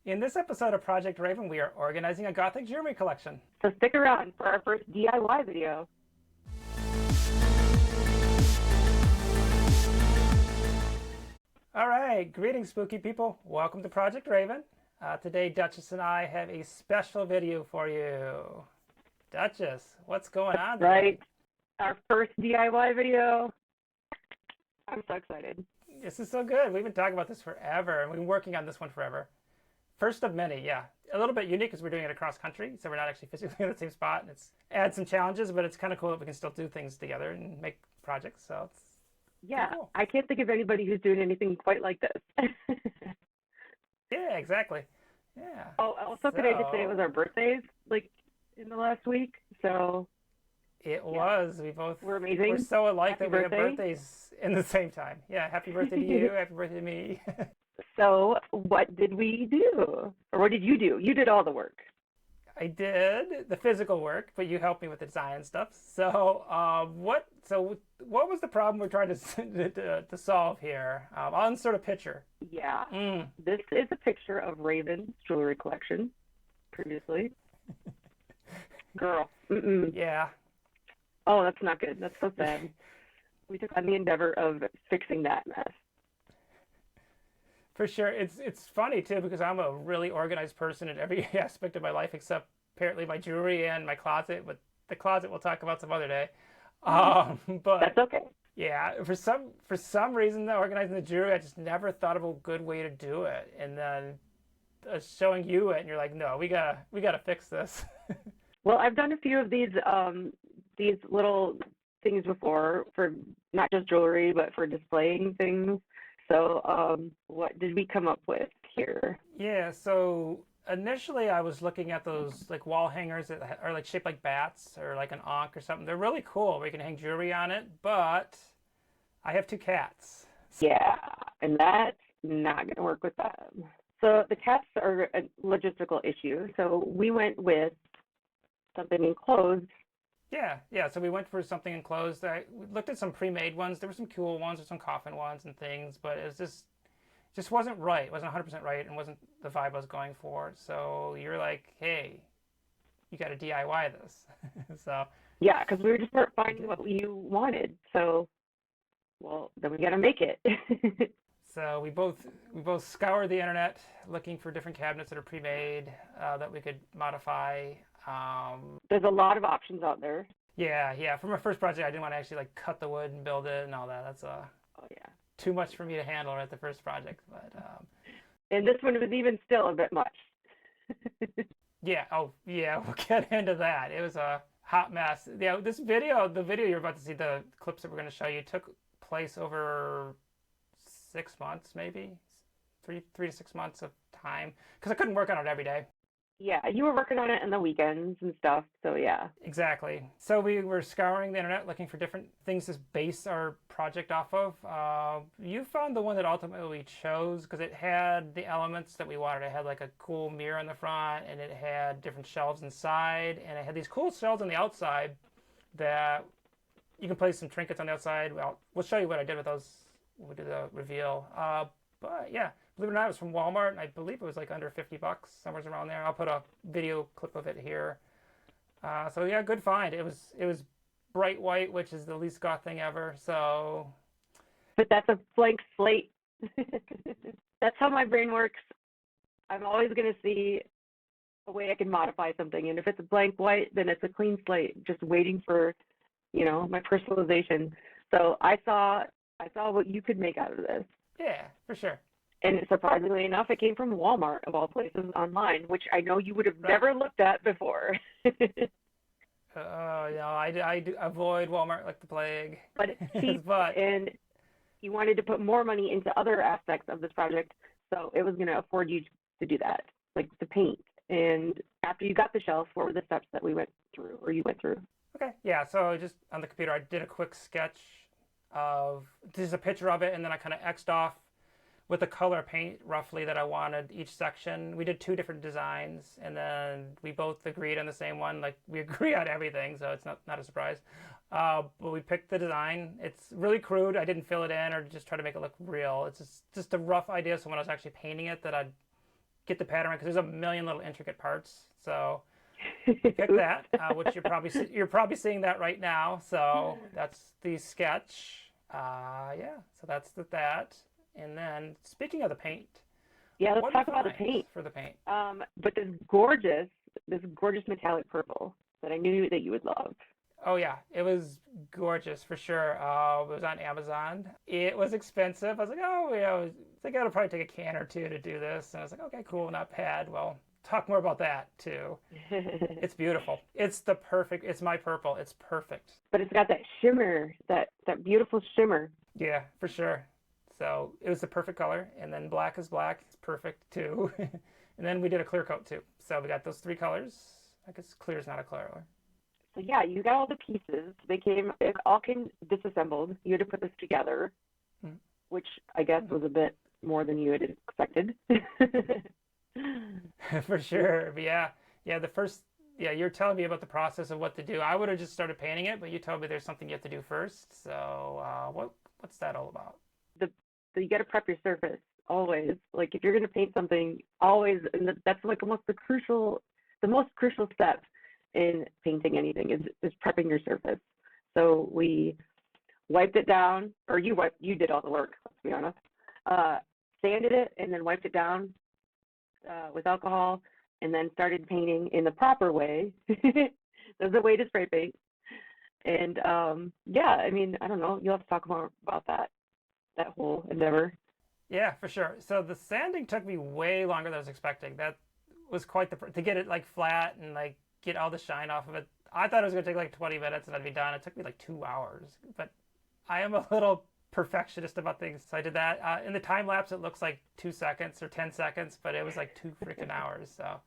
In this episode of Project Raven, we are organizing a Gothic jewelry collection. So stick around for our first DIY video. All right, greetings, spooky people. Welcome to Project Raven. Today, Duchess and I have a special video for you. Duchess, what's going on today? Right, our first DIY video. I'm so excited. This is so good. We've been talking about this forever, and we've been working on this one forever. First of many, yeah. A little bit unique because we're doing it across country, so we're not actually physically in the same spot, and it's adds some challenges, but it's kind of cool that we can still do things together and make projects. So it's cool. I can't think of anybody who's doing anything quite like this. Yeah, exactly. Yeah. Oh, also today to say it was our birthdays, like in the last week. So it was. We're amazing. We're so alike Happy that we birthday. have birthdays in the same time. Yeah, happy birthday to you. Happy birthday to me. So what did we do? Or what did you do? You did all the work. I did the physical work, but you helped me with the design stuff. So, what was the problem we're trying to solve here? I'll insert a picture. Yeah. This is a picture of Raven's jewelry collection previously. Girl. Yeah. Oh, that's not good. That's so sad. We took on the endeavor of fixing that mess. For sure. It's funny too because I'm a really organized person in every aspect of my life except apparently my jewelry and my closet. But the closet we'll talk about some other day. But that's okay. Yeah, for some reason, organizing the jewelry, I just never thought of a good way to do it. And then showing you it, and you're like, no, we gotta fix this. Well, I've done a few of these little things before for not just jewelry, but for displaying things. So what did we come up with here? Yeah, so initially I was looking at those like wall hangers that are like shaped like bats or like an ankh or something. They're really cool. We can hang jewelry on it, but I have two cats. Yeah, and that's not going to work with them. So the cats are a logistical issue. So we went with something enclosed. Yeah. So we went for something enclosed. We looked at some pre-made ones. There were some cool ones or some coffin ones and things, but it was just wasn't right. It wasn't 100% right and wasn't the vibe I was going for. So you're like, hey, you got to DIY this. So yeah, because we just weren't finding what you wanted. So, well, then we got to make it. So we both scoured the internet looking for different cabinets that are pre-made that we could modify. There's a lot of options out there. Yeah. For my first project, I didn't want to actually like cut the wood and build it and all that. That's too much for me to handle at the first project. But and this one was even still a bit much. Yeah. Oh, yeah. We'll get into that. It was a hot mess. Yeah. The video you're about to see, the clips that we're going to show you, took place over 6 months, maybe 3 to 6 months of time, because I couldn't work on it every day. Yeah, you were working on it on the weekends and stuff, so yeah. Exactly. So we were scouring the internet looking for different things to base our project off of. You found the one that ultimately we chose because it had the elements that we wanted. It had like a cool mirror in the front, and it had different shelves inside, and it had these cool shelves on the outside that you can place some trinkets on the outside. Well, we'll show you what I did with those when we do the reveal. But yeah, believe it or not, it was from Walmart, and I believe it was like under $50, somewhere around there. I'll put a video clip of it here. So yeah, good find. It was bright white, which is the least goth thing ever. So, but that's a blank slate. That's how my brain works. I'm always going to see a way I can modify something, and if it's a blank white, then it's a clean slate, just waiting for, my personalization. So I saw what you could make out of this. Yeah, for sure. And surprisingly enough, it came from Walmart, of all places, online, which I know you would have never looked at before. I do avoid Walmart like the plague. But it's cheap, and you wanted to put more money into other aspects of this project, so it was going to afford you to do that, like the paint. And after you got the shelf, what were the steps that we went through, or you went through? Okay, yeah, so just on the computer, I did a quick sketch of just a picture of it, and then I kind of X'd off with the color paint roughly that I wanted each section. We did 2 different designs, and then we both agreed on the same one. Like, we agree on everything, so it's not a surprise. But we picked the design. It's really crude. I didn't fill it in or just try to make it look real. It's just a rough idea, so when I was actually painting it, that I'd get the pattern right because there's a million little intricate parts. So we picked that, which you're probably seeing that right now. So that's the sketch. Yeah, so that's that. And then speaking of the paint, Yeah, let's what talk do you about the find paint. for the paint? But this gorgeous metallic purple that I knew that you would love. Oh yeah, it was gorgeous for sure. It was on Amazon. It was expensive. I was like, oh yeah, I think it'll probably take a can or two to do this. And I was like, okay, cool, not bad. Well, talk more about that too. It's beautiful. It's my purple. It's perfect. But it's got that shimmer, that beautiful shimmer. Yeah, for sure. So it was the perfect color. And then black is black. It's perfect too. And then we did a clear coat too. So we got those three colors. I guess clear is not a color. So yeah, you got all the pieces. It all came disassembled. You had to put this together, which I guess was a bit more than you had expected. For sure. But yeah, you're telling me about the process of what to do. I would have just started painting it, but you told me there's something you have to do first. So what's that all about? So you got to prep your surface always. Like if you're going to paint something, always, and that's like the most crucial step in painting anything is prepping your surface. So we wiped it down, or you did all the work, let's be honest. Sanded it and then wiped it down with alcohol, and then started painting in the proper way. There's a way to spray paint. And yeah, I mean, I don't know, you'll have to talk more about that whole endeavor. Yeah, for sure. So the sanding took me way longer than I was expecting. That was quite to get it like flat and like get all the shine off of it. I thought it was going to take like 20 minutes and I'd be done. It took me like 2 hours. But I am a little perfectionist about things. So I did that. In the time lapse, it looks like 2 seconds or 10 seconds, but it was like 2 freaking hours. So,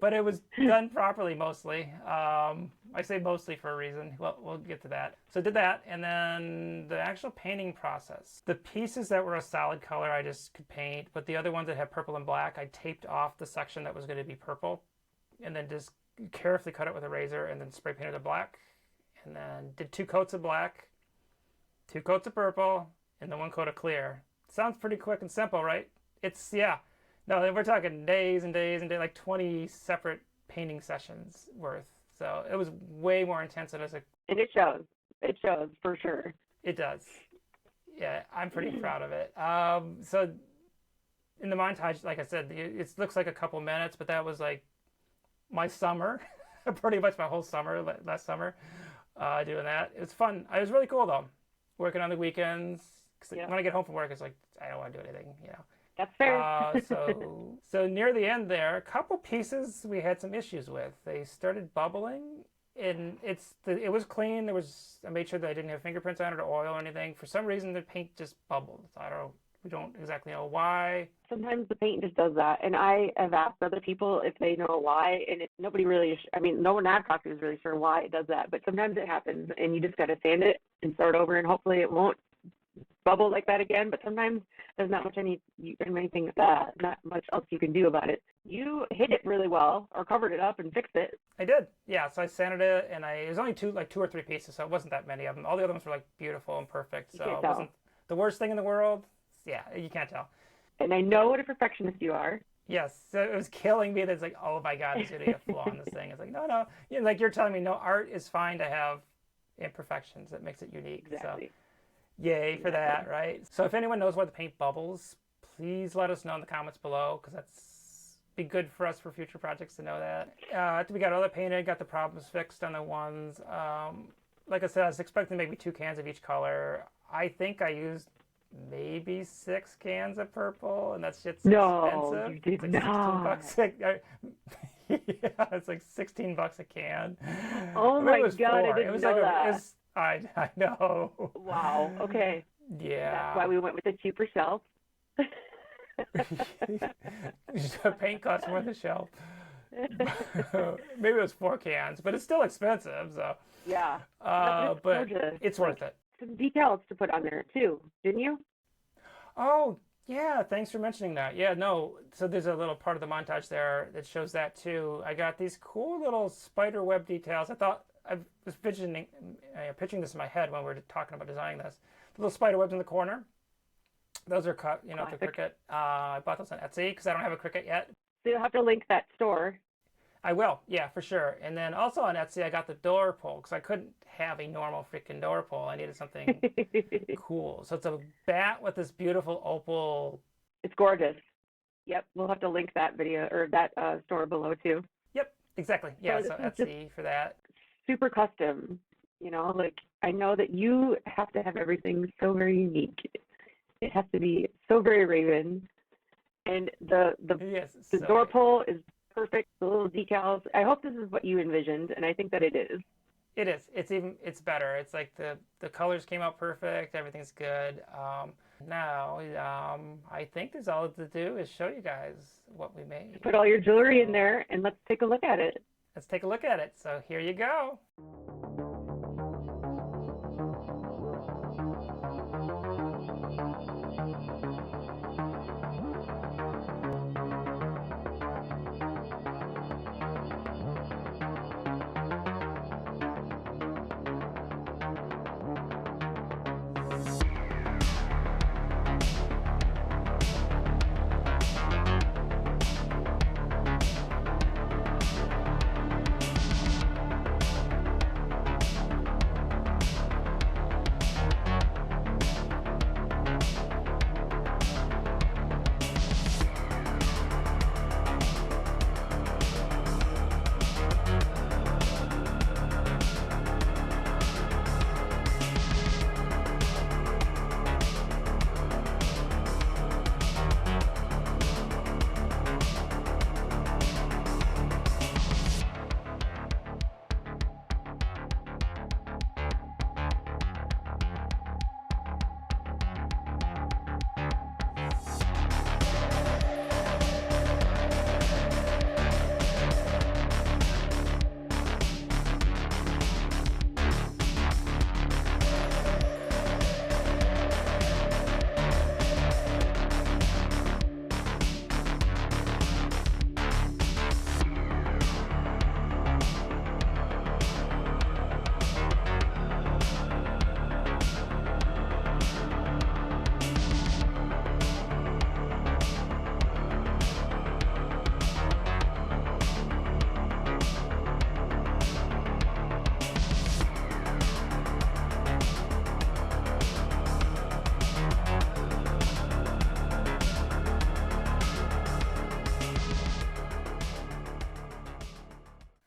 but it was done properly mostly. I say mostly for a reason. Well, we'll get to that. So I did that, and then the actual painting process. The pieces that were a solid color, I just could paint, but the other ones that had purple and black, I taped off the section that was going to be purple, and then just carefully cut it with a razor, and then spray painted the black, and then did 2 coats of black, 2 coats of purple, and then 1 coat of clear. Sounds pretty quick and simple, right? It's, yeah. No, we're talking days and days and days, like 20 separate painting sessions worth. So it was way more intense than and it shows. It shows for sure. It does. Yeah, I'm pretty proud of it. So in the montage, like I said, it looks like a couple minutes, but that was like my summer, pretty much my whole summer, last summer, doing that. It was fun. It was really cool though, working on the weekends. Cause when I get home from work, it's like, I don't want to do anything, you know. That's fair. So near the end there, a couple pieces we had some issues with. They started bubbling, and it was clean. I made sure that I didn't have fingerprints on it or oil or anything. For some reason, the paint just bubbled. We don't exactly know why. Sometimes the paint just does that, and I have asked other people if they know why, and nobody really. I mean, no one I've talked to is really sure why it does that. But sometimes it happens, and you just got to sand it and start over, and hopefully it won't bubble like that again. But sometimes there's not much not much else you can do about it. You hit it really well, or covered it up and fixed it. I did, yeah. So I sanded it, and it was only 2 or 3 pieces, so it wasn't that many of them. All the other ones were like beautiful and perfect, so it wasn't the worst thing in the world. Yeah, you can't tell. And I know what a perfectionist you are. Yes, so it was killing me. That's like, oh my God, there's gonna be a flaw in this thing. It's like, no, you know, like you're telling me, no, art is fine to have imperfections. It makes it unique. Exactly. So, yay for that, right? So if anyone knows why the paint bubbles, please let us know in the comments below, because that's be good for us for future projects to know that. After we got all that painted, got the problems fixed on the ones. Like I said, I was expecting maybe 2 cans of each color. I think I used maybe 6 cans of purple, and that's just expensive. You did it's like not. $16. Yeah, it's like $16 a can. Oh my God, 4. I didn't know that. I know. Wow. Okay. Yeah. That's why we went with the cheaper shelf. Paint costs more than the shelf. Maybe it was 4 cans, but it's still expensive. So yeah. But it's worth it. Some decals to put on there too, didn't you? Oh yeah, thanks for mentioning that. Yeah, no. So there's a little part of the montage there that shows that too. I got these cool little spider web details. I was picturing this in my head when we were talking about designing this. The little spider webs in the corner. Those are cut, you know, the Cricut. I bought those on Etsy because I don't have a Cricut yet. So you'll have to link that store. I will, yeah, for sure. And then also on Etsy, I got the door pull because I couldn't have a normal freaking door pull. I needed something cool. So it's a bat with this beautiful opal. It's gorgeous. Yep, we'll have to link that video or that store below too. Yep, exactly. Yeah, So so this is just Etsy for that. super custom. You know, like I know that you have to have everything so very unique. It has to be so very Raven. And Yes, the so door great. pull is perfect. The little decals. I hope this is what you envisioned, and I think that it is. It is. It's better. It's like the colors came out perfect. Everything's good. Now, I think there's all to do is show you guys what we made. Put all your jewelry in So there, and let's take a look at it. let's take a look at it. So here you go.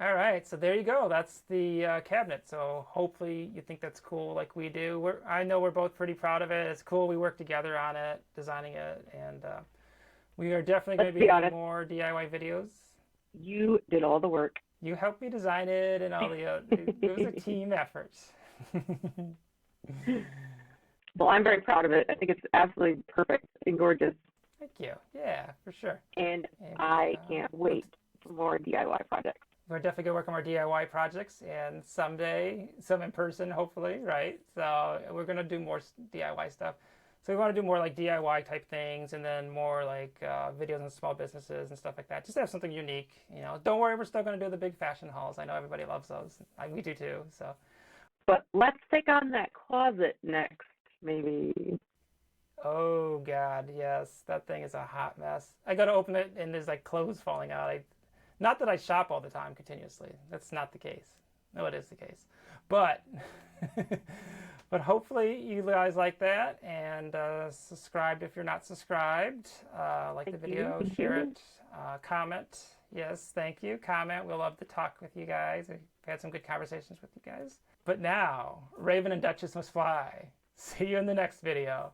All right, so there you go. That's the cabinet. So hopefully you think that's cool like we do. I know we're both pretty proud of it. It's cool. We worked together on it, designing it, and we are definitely going Let's to be be doing honest, more DIY videos. you did all the work. You helped me design it and all it was a team effort. Well, I'm very proud of it. I think it's absolutely perfect and gorgeous, Thank you. Yeah, for sure. and And I can't wait for more DIY projects. we're definitely going to work on our DIY projects and someday, some in person, hopefully, right? So we're going to do more DIY stuff. So we want to do more like DIY type things and then more like videos on small businesses and stuff like that. Just to have something unique, you know. Don't worry, we're still going to do the big fashion hauls. I know everybody loves those. We do too, so. But let's take on that closet next, maybe. Oh God, yes, that thing is a hot mess. I got to open it and there's like clothes falling out. Not that I shop all the time continuously. That's not the case. No, it is the case. But but hopefully you guys like that and subscribe if you're not subscribed. Like the Thank video, you. share it, comment. Yes, thank you. Comment. We'll love to talk with you guys. We've had some good conversations with you guys. But now, Raven and Duchess must fly. See you in the next video.